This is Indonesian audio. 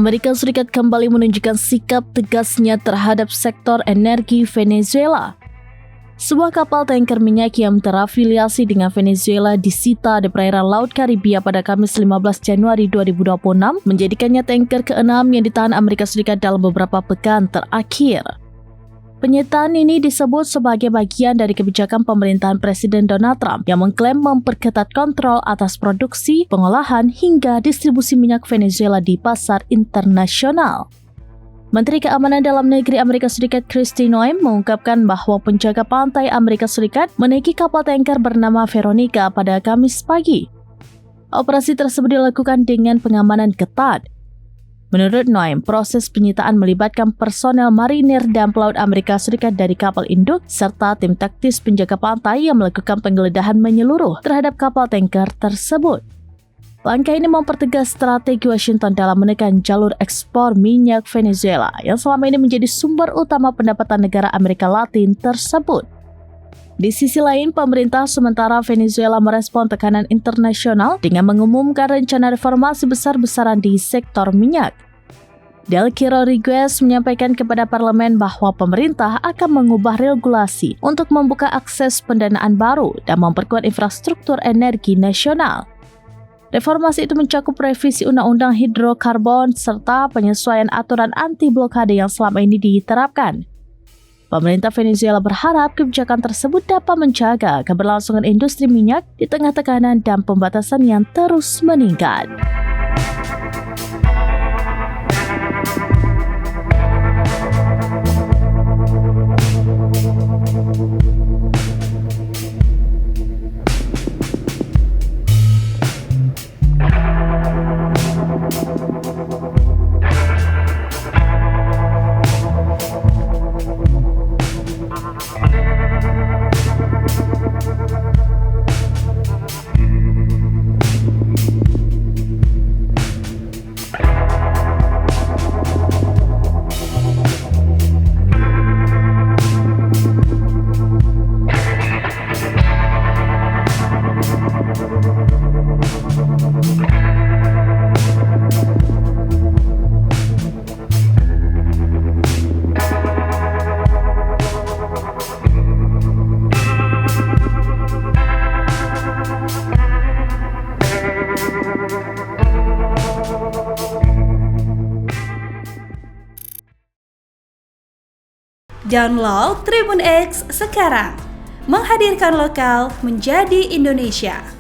Amerika Serikat kembali menunjukkan sikap tegasnya terhadap sektor energi Venezuela. Sebuah kapal tanker minyak yang terafiliasi dengan Venezuela disita di perairan Laut Karibia pada Kamis 15 Januari 2026, menjadikannya tanker ke-6 yang ditahan Amerika Serikat dalam beberapa pekan terakhir. Penyitaan ini disebut sebagai bagian dari kebijakan pemerintahan Presiden Donald Trump yang mengklaim memperketat kontrol atas produksi, pengolahan, hingga distribusi minyak Venezuela di pasar internasional. Menteri Keamanan Dalam Negeri Amerika Serikat Kristi Noem mengungkapkan bahwa penjaga pantai Amerika Serikat menaiki kapal tanker bernama Veronica pada Kamis pagi. Operasi tersebut dilakukan dengan pengamanan ketat. Menurut Noem, proses penyitaan melibatkan personel marinir dan pelaut Amerika Serikat dari kapal induk serta tim taktis penjaga pantai yang melakukan penggeledahan menyeluruh terhadap kapal tanker tersebut. Langkah ini mempertegas strategi Washington dalam menekan jalur ekspor minyak Venezuela yang selama ini menjadi sumber utama pendapatan negara Amerika Latin tersebut. Di sisi lain, pemerintah sementara Venezuela merespon tekanan internasional dengan mengumumkan rencana reformasi besar-besaran di sektor minyak. Delcy Rodriguez menyampaikan kepada parlemen bahwa pemerintah akan mengubah regulasi untuk membuka akses pendanaan baru dan memperkuat infrastruktur energi nasional. Reformasi itu mencakup revisi Undang-Undang Hidrokarbon serta penyesuaian aturan anti-blokade yang selama ini diterapkan. Pemerintah Venezuela berharap kebijakan tersebut dapat menjaga keberlangsungan industri minyak di tengah tekanan dan pembatasan yang terus meningkat. Download Tribun X sekarang, menghadirkan lokal menjadi Indonesia.